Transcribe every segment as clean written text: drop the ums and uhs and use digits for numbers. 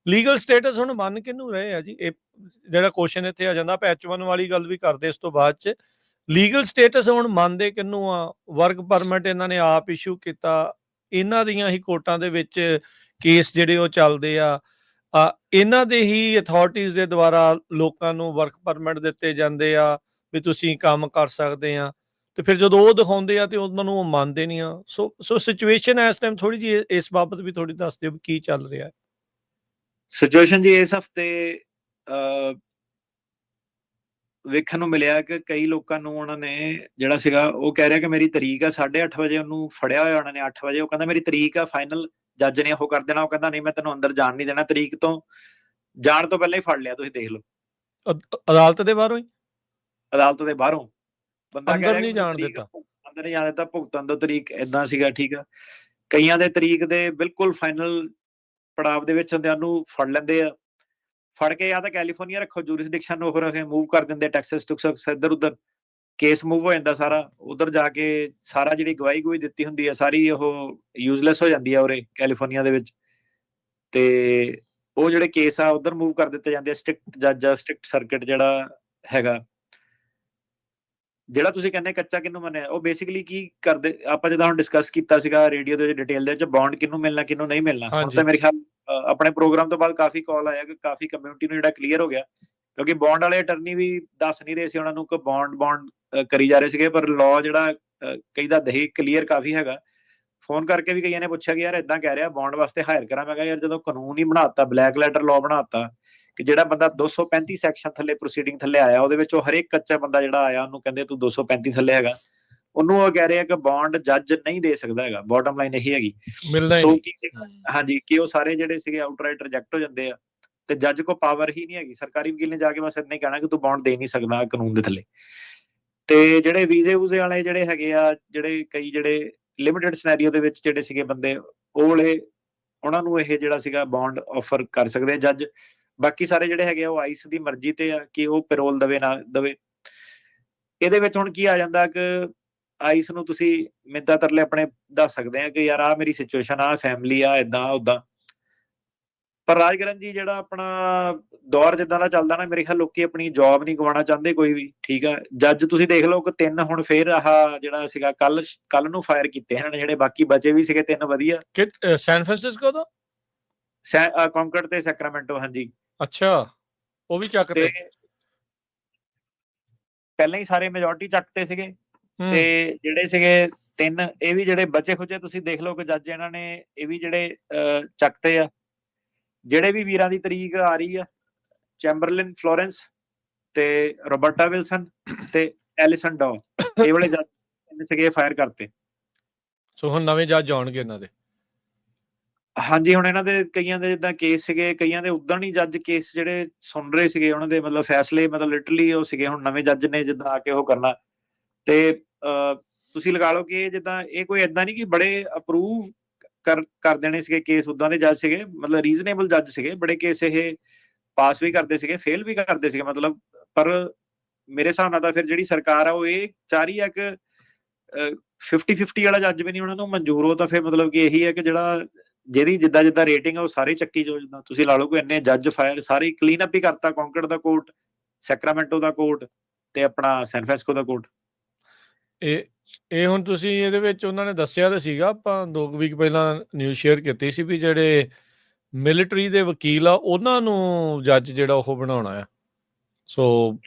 Legal status ਹੁਣ ਮੰਨ ਕਿਹਨੂੰ ਰਹੇ ਆ ਜੀ? ਇਹ ਜਿਹੜਾ ਕੁਐਸਚਨ ਇੱਥੇ ਆ ਜਾਂਦਾ, ਆਪਾਂ H1 ਵਾਲੀ ਗੱਲ ਵੀ ਕਰਦੇ ਇਸ ਤੋਂ ਬਾਅਦ 'ਚ। ਲੀਗਲ ਸਟੇਟਸ ਹੁਣ ਮੰਨਦੇ ਕਿਹਨੂੰ ਆ? ਵਰਕ ਪਰਮਿਟ ਇਹਨਾਂ ਨੇ ਆਪ ਇਸ਼ੂ ਕੀਤਾ, ਇਹਨਾਂ ਦੀਆਂ ਹੀ ਕੋਰਟਾਂ ਦੇ ਵਿੱਚ ਕੇਸ ਜਿਹੜੇ ਉਹ ਚੱਲਦੇ ਆ। ਇਹਨਾਂ ਦੇ ਹੀ ਅਥਾਰਟੀਜ਼ ਦੇ ਦੁਆਰਾ ਲੋਕਾਂ ਨੂੰ ਵਰਕ ਪਰਮਿਟ ਦਿੱਤੇ ਜਾਂਦੇ ਆ ਵੀ ਤੁਸੀਂ ਕੰਮ ਕਰ ਸਕਦੇ ਆ, ਤੇ ਫਿਰ ਜਦੋਂ ਉਹ ਦਿਖਾਉਂਦੇ ਆ ਤੇ ਉਹਨਾਂ ਨੂੰ ਉਹ ਮੰਨਦੇ ਨਹੀਂ ਆ। ਸੋ ਸਿਚੁਏਸ਼ਨ ਇਸ ਟਾਈਮ ਥੋੜੀ ਜਿਹੀ ਇਸ ਬਾਬਤ ਵੀ ਥੋੜੀ ਦੱਸ ਦਿਓ ਵੀ ਕੀ ਚੱਲ ਰਿਹਾ ਹੈ। ਸਿਚੁਏਸ਼ਨ ਜੀ ਇਸ ਹਫਤੇ ਵੇਖਣ ਨੂੰ ਮਿਲਿਆ ਕਿ ਕਈ ਲੋਕਾਂ ਨੂੰ ਉਹਨਾਂ ਨੇ ਜਿਹੜਾ ਸੀਗਾ ਉਹ ਕਹਿ ਰਿਹਾ ਕਿ ਮੇਰੀ ਤਰੀਕ ਆ 8:30 ਵਜੇ, ਉਹਨੂੰ ਫੜਿਆ ਹੋਇਆ ਉਹਨਾਂ ਨੇ 8 ਵਜੇ। ਉਹ ਕਹਿੰਦਾ ਮੇਰੀ ਤਰੀਕ ਆ ਫਾਈਨਲ, ਜੱਜ ਨੇ ਉਹ ਕਰ ਦੇਣਾ। ਉਹ ਕਹਿੰਦਾ ਨਹੀਂ, ਮੈਂ ਤੈਨੂੰ ਅੰਦਰ ਜਾਣ ਨਹੀਂ ਦੇਣਾ, ਤਰੀਕ ਤੋਂ ਜਾਣ ਤੋਂ ਪਹਿਲਾਂ ਹੀ ਫੜ ਲਿਆ। ਤੁਸੀਂ ਦੇਖ ਲਓ, ਅਦਾਲਤ ਦੇ ਬਾਹਰੋਂ ਹੀ, ਅਦਾਲਤ ਦੇ ਬਾਹਰੋਂ ਬੰਦਾ ਅੰਦਰ ਨਹੀਂ ਜਾਣ ਦਿੱਤਾ, ਅੰਦਰ ਨਹੀਂ ਜਾਣ ਦਿੱਤਾ। ਭੁਗਤਣ ਤੋਂ ਤਰੀਕ ਏਦਾਂ ਸੀਗਾ, ਠੀਕ ਆ। ਕਈਆਂ ਦੇ ਤਰੀਕ ਦੇ ਬਿਲਕੁਲ ਫਾਈਨਲ ਪੜਾਵ ਦੇ ਵਿੱਚ ਹੁੰਦਿਆਂ ਨੂੰ ਫੜ ਲੈਂਦੇ ਆ। ਫੜ ਕੇ ਜਾਂ ਤਾਂ ਕੈਲੀਫੋਰਨੀਆ ਰੱਖੋ ਜੂਰਿਸਡਿਕਸ਼ਨ ਨੂੰ, ਫਿਰ ਮੂਵ ਕਰ ਦਿੰਦੇ ਟੈਕਸਸ ਟੁਕਸਸ, ਇੱਧਰ ਉੱਧਰ ਕੇਸ ਮੂਵ ਹੋ ਜਾਂਦਾ ਸਾਰਾ। ਉਧਰ ਜਾ ਕੇ ਸਾਰਾ ਜਿਹੜੀ ਗਵਾਹੀ ਗੂਈ ਦਿੱਤੀ ਹੁੰਦੀ ਹੈ ਸਾਰੀ ਉਹ ਯੂਜ਼ਲੈਸ ਹੋ ਜਾਂਦੀ ਆ ਉਰੇ ਕੈਲੀਫੋਰਨੀਆ ਦੇ ਵਿੱਚ। ਤੇ ਉਹ ਜਿਹੜੇ ਕੇਸ ਆ ਉਧਰ ਮੂਵ ਕਰ ਦਿੱਤੇ ਜਾਂਦੇ ਆ। ਸਟ੍ਰਿਕਟ ਜੱਜ ਆ, ਸਟ੍ਰਿਕਟ ਸਰਕਟ ਜਿਹੜਾ ਹੈਗਾ। ਜਿਹੜਾ ਤੁਸੀਂ ਕਹਿੰਦੇ ਕੱਚਾ ਕਿਹਨੂੰ ਮੰਨਿਆ, ਉਹ ਬੇਸਿਕਲੀ ਕੀ ਕਰਦੇ, ਆਪਾਂ ਜਿੱਦਾਂ ਹੁਣ ਡਿਸਕਸ ਕੀਤਾ ਸੀਗਾ ਰੇਡੀਓ ਦੇ ਵਿੱਚ ਡਿਟੇਲ ਦੇ ਵਿੱਚ, ਬੌਂਡ ਕਿਹਨੂੰ ਮਿਲਣਾ ਕਿਹਨੂੰ ਨਹੀਂ ਮਿਲਣਾ। ਹੁਣ ਤਾਂ ਮੇਰੇ ਖਿਆਲ ਆਪਣੇ ਪ੍ਰੋਗਰਾਮ ਤੋਂ ਬਾਅਦ ਕਾਫੀ ਕਾਲ ਆਇਆ ਕਿ ਕਾਫੀ ਕਮਿਊਨਿਟੀ ਨੂੰ ਜਿਹੜਾ ਕਲੀਅਰ ਹੋ ਗਿਆ, ਕਿਉਂਕਿ ਬੌਂਡ ਵਾਲੇ ਅਟਰਨੀ ਵੀ ਦੱਸ ਨਹੀਂ ਰਹੇ ਸੀ ਉਹਨਾਂ ਨੂੰ ਕਿ ਬੌਂਡ ਕਰੀ ਜਾ ਰਹੇ ਸੀਗੇ। ਪਰ ਲਾਅ ਜਿਹੜਾ ਕਈ ਦਾ ਦਹੀ ਕਲੀਅਰ ਕਾਫੀ ਹੈਗਾ। ਫੋਨ ਕਰਕੇ ਵੀ ਕਈਆਂ ਨੇ ਪੁੱਛਿਆ ਕਿ ਯਾਰ ਇਦਾਂ ਕਹਿ ਰਿਹਾ ਬੌਂਡ ਵਾਸਤੇ ਹਾਇਰ ਕਰਾਂ। ਮੈਂ ਕਿਹਾ ਯਾਰ ਜਦੋਂ ਕਾਨੂੰਨ ਹੀ ਬਣਾਤਾ, ਬਲੈਕ ਲੈਟਰ ਲਾਅ ਬਣਾਤਾ ਕਿ ਜਿਹੜਾ ਬੰਦਾ 235 ਸੈਕਸ਼ਨ ਥੱਲੇ ਪ੍ਰੋਸੀਡਿੰਗ ਥੱਲੇ ਆਇਆ, ਉਹਦੇ ਵਿੱਚ ਉਹ ਹਰੇਕ ਕੱਚਾ ਬੰਦਾ ਜਿਹੜਾ ਆਇਆ ਉਹਨੂੰ ਕਹਿੰਦੇ ਤੂੰ 235 ਥੱਲੇ ਹੈਗਾ, ਉਹਨੂੰ ਉਹ ਕਹਿ ਰਿਹਾ ਕਿ ਬੌਂਡ ਜੱਜ ਨਹੀਂ ਦੇ ਸਕਦਾ ਹੈਗਾ। ਬਾਟਮ ਲਾਈਨ ਇਹੀ ਹੈਗੀ। ਸੋ ਕੀ ਸੀਗਾ, ਹਾਂਜੀ, ਕਿ ਉਹ ਸਾਰੇ ਜਿਹੜੇ ਸੀਗੇ ਆਊਟਰਾਈਟ ਰਿਜੈਕਟ ਹੋ ਜਾਂਦੇ ਆ ਤੇ ਜੱਜ ਕੋ ਪਾਵਰ ਹੀ ਨਹੀਂ ਹੈਗੀ। ਸਰਕਾਰੀ ਵਕੀਲ ਨੇ ਜਾ ਕੇ ਬਸ ਇੰਨਾ ਹੀ ਕਹਿਣਾ ਕਿ ਤੂੰ ਬੌਂਡ ਦੇ ਨਹੀਂ ਸਕਦਾ ਕਾਨੂੰਨ ਦੇ ਥੱਲੇ। ਤੇ ਜਿਹੜੇ ਵੀਜ਼ੇ ਵੂਜ਼ੇ ਵਾਲੇ ਜਿਹੜੇ ਹੈਗੇ ਆ, ਜਿਹੜੇ ਕਈ ਜਿਹੜੇ ਲਿਮਿਟਡ ਸਿਨੈਰੀਓ ਦੇ ਵਿੱਚ ਜਿਹੜੇ ਸੀਗੇ ਬੰਦੇ, ਉਹ ਵਾਲੇ ਉਹਨਾਂ ਨੂੰ ਇਹ ਜਿਹੜਾ ਸੀਗਾ ਬੌਂਡ ਆਫਰ ਕਰ ਸਕਦੇ ਜੱਜ। ਬਾਕੀ ਸਾਰੇ ਜਿਹੜੇ ਹੈਗੇ ਆ ਉਹ ਆਈਸ ਦੀ ਮਰਜ਼ੀ ਤੇ ਆ ਕਿ ਉਹ ਪੈਰੋਲ ਦਵੇ ਨਾ ਦਵੇ। ਇਹਦੇ ਵਿੱਚ ਹੁਣ ਕੀ ਆ ਜਾਂਦਾ ਕਿ ਆਈਸ ਨੂੰ ਤੁਸੀਂ ਮਿੰਨਤਾਂ ਤਰਲੇ ਆਪਣੇ ਦੱਸ ਸਕਦੇ ਆ ਕਿ ਯਾਰ ਆਹ ਮੇਰੀ ਸਿਚੁਏਸ਼ਨ ਆ, ਫੈਮਿਲੀ ਆ, ਏਦਾਂ ਓਦਾਂ। ਪਰ ਰਾਜਕਰਨ ਜੀ ਜਿਹੜਾ ਆਪਣਾ ਦੌਰ ਜਿੱਦਾਂ ਦਾ ਚੱਲਦਾ ਨਾ, ਮੇਰੇ ਖਿਆਲ ਲੋਕੀ ਆਪਣੀ ਜੌਬ ਨਹੀਂ ਗਵਾਉਣਾ ਚਾਹੁੰਦੇ ਕੋਈ ਵੀ, ਠੀਕ ਆ। ਜੱਜ ਤੁਸੀਂ ਦੇਖ ਲਓ ਕਿ 3 ਹੁਣ ਫੇਰ ਆਹ ਜਿਹੜਾ ਸੀਗਾ ਕੱਲ ਨੂੰ ਫਾਇਰ ਕੀਤੇ ਇਹਨਾਂ ਨੇ, ਜਿਹੜੇ ਬਾਕੀ ਬਚੇ ਵੀ ਸੀਗੇ 3 ਵਧੀਆ। ਸੈਨ ਫਰਾਂਸਿਸਕੋ ਤੋਂ ਕੌਂਕੜ ਤੇ ਸੈਕਰਾਮੈਂਟੋ, ਹਾਂਜੀ। ਅੱਛਾ, ਉਹ ਵੀ ਚੱਕਦੇ ਪਹਿਲਾਂ ਹੀ ਸਾਰੇ ਮੈਜੋਰਟੀ ਚੱਕਤੇ ਸੀਗੇ। ਤੇ ਜਿਹੜੇ ਸੀਗੇ 3 ਇਹ ਵੀ ਜਿਹੜੇ ਬਚੇ ਖੁਚੇ ਤੁਸੀਂ ਦੇਖ ਲਓ ਕਿ ਜੱਜ ਇਹਨਾਂ ਨੇ ਇਹ ਵੀ ਜਿਹੜੇ ਚੱਕਤੇ ਆ। ਜਿਹੜੇ ਵੀ ਵੀਰਾਂ ਦੀ ਤਰੀਕ ਆ ਰਹੀ ਆ, ਚੈਂਬਰਲਿਨ ਫਲੋਰੈਂਸ ਤੇ ਰੋਬਰਟਾ ਵਿਲਸਨ ਤੇ ਐਲਿਸਨ ਡੌ, ਇਹ ਵਾਲੇ ਜੱਜ ਸੀਗੇ ਫਾਇਰ ਕਰਤੇ। ਸੋ ਹੁਣ ਨਵੇਂ ਜੱਜ ਆਉਣਗੇ ਇਹਨਾਂ ਦੇ। ਹਾਂਜੀ, ਹੁਣ ਇਹਨਾਂ ਦੇ ਕਈਆਂ ਦੇ ਜਿੱਦਾਂ ਕੇਸ ਸੀਗੇ, ਕਈਆਂ ਦੇ ਉਦਾਂ ਹੀ ਜੱਜ ਕੇਸ ਜਿਹੜੇ ਸੁਣ ਰਹੇ ਸੀਗੇ ਉਹਨਾਂ ਦੇ ਮਤਲਬ ਫੈਸਲੇ ਮਤਲਬ ਲਿਟਰਲੀ ਉਹ ਸੀਗੇ। ਹੁਣ ਨਵੇਂ ਜੱਜ ਨੇ ਜਿੱਦਾਂ ਆ ਕੇ ਉਹ ਕਰਨਾ। ਤੇ ਤੁਸੀਂ ਲਗਾ ਲਓ ਕਿ ਜਿੱਦਾਂ ਇਹ ਕੋਈ ਏਦਾਂ ਨਹੀਂ ਕਿ ਬੜੇ ਅਪਰੂਵ ਕਰ ਦੇਣੇ ਸੀਗੇ ਕੇਸ, ਉਦਾਂ ਦੇ ਜੱਜ ਸੀਗੇ, ਮਤਲਬ ਰੀਜ਼ਨੇਬਲ ਜੱਜ ਸੀਗੇ। ਬੜੇ ਕੇਸ ਇਹ ਪਾਸ ਵੀ ਕਰਦੇ ਸੀਗੇ, ਫੇਲ ਵੀ ਕਰਦੇ ਸੀਗੇ ਮਤਲਬ। ਪਰ ਮੇਰੇ ਹਿਸਾਬ ਨਾਲ ਤਾਂ ਫਿਰ ਜਿਹੜੀ ਸਰਕਾਰ ਆ ਉਹ ਇਹ ਚਾਹ ਰਹੀ ਆ ਕਿ 50-50 ਵਾਲਾ ਜੱਜ ਵੀ ਨਹੀਂ ਉਹਨਾਂ ਨੂੰ ਮਨਜ਼ੂਰ ਹੋ। ਤਾਂ ਫਿਰ ਮਤਲਬ ਕਿ ਇਹੀ ਹੈ ਕਿ ਜਿਹੜਾ ਜਿਹਦੀ ਜਿੱਦਾਂ ਰੇਟਿੰਗ ਆ ਉਹ ਸਾਰੇ ਚੱਕੀ ਜੋ। ਜਿੱਦਾਂ ਤੁਸੀਂ ਲਾ ਲਓ ਕੋਈ ਇੰਨੇ ਜੱਜ ਫਾਇਰ, ਸਾਰੇ ਕਲੀਨ ਅਪ ਹੀ ਕਰਤਾ। ਕੌਂਕੜ ਦਾ ਕੋਰਟ, ਸੈਕਰਾਮੈਂਟੋ ਦਾ ਕੋਰਟ ਤੇ ਆਪਣਾ ਸੈਨ ਫਰਾਂਸਿਸਕੋ ਦਾ ਕੋਰਟ। ਇਹ ਹੁਣ ਤੁਸੀਂ ਇਹਦੇ ਵਿੱਚ ਉਹਨਾਂ ਨੇ ਦੱਸਿਆ ਤਾਂ ਸੀਗਾ, ਆਪਾਂ 2 ਵੀਕ ਪਹਿਲਾਂ ਨਿਊਜ਼ ਸ਼ੇਅਰ ਕੀਤੀ ਸੀ ਵੀ ਜਿਹੜੇ ਮਿਲਟਰੀ ਦੇ ਵਕੀਲ ਆ ਉਹਨਾਂ ਨੂੰ ਜੱਜ ਜਿਹੜਾ ਉਹ ਬਣਾਉਣਾ ਆ। ਸੋ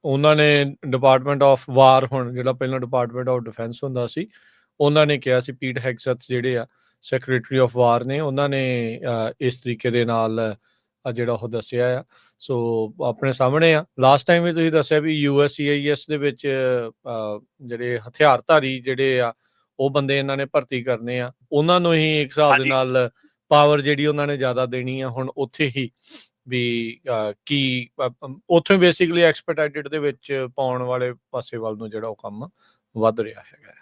ਉਹਨਾਂ ਨੇ ਡਿਪਾਰਟਮੈਂਟ ਆਫ ਵਾਰ, ਹੁਣ ਜਿਹੜਾ ਪਹਿਲਾਂ ਡਿਪਾਰਟਮੈਂਟ ਆਫ ਡਿਫੈਂਸ ਹੁੰਦਾ ਸੀ, ਉਹਨਾਂ ਨੇ ਕਿਹਾ ਸੀ, ਪੀਟ ਹੈਗਸਥ ਜਿਹੜੇ ਆ ਸੈਕਟਰੀ ਆਫ ਵਾਰ ਨੇ, ਉਹਨਾਂ ਨੇ ਇਸ ਤਰੀਕੇ ਦੇ ਨਾਲ ਜਿਹੜਾ ਉਹ ਦੱਸਿਆ ਆ। ਸੋ ਆਪਣੇ ਸਾਹਮਣੇ ਆ। ਲਾਸਟ ਟਾਈਮ ਵੀ ਤੁਸੀਂ ਦੱਸਿਆ ਵੀ USCIS ਦੇ ਵਿੱਚ ਜਿਹੜੇ ਹਥਿਆਰਧਾਰੀ ਜਿਹੜੇ ਆ ਉਹ ਬੰਦੇ ਇਹਨਾਂ ਨੇ ਭਰਤੀ ਕਰਨੇ ਆ, ਉਹਨਾਂ ਨੂੰ ਹੀ ਇੱਕ ਹਿਸਾਬ ਦੇ ਨਾਲ ਪਾਵਰ ਜਿਹੜੀ ਉਹਨਾਂ ਨੇ ਜ਼ਿਆਦਾ ਦੇਣੀ ਆ। ਹੁਣ ਉੱਥੇ ਹੀ ਵੀ ਕੀ ਉੱਥੋਂ ਬੇਸਿਕਲੀ ਐਕਸਪੈਕਟਡ ਦੇ ਵਿੱਚ ਪਾਉਣ ਵਾਲੇ ਪਾਸੇ ਵੱਲ ਨੂੰ ਜਿਹੜਾ ਉਹ ਕੰਮ ਵੱਧ ਰਿਹਾ ਹੈਗਾ।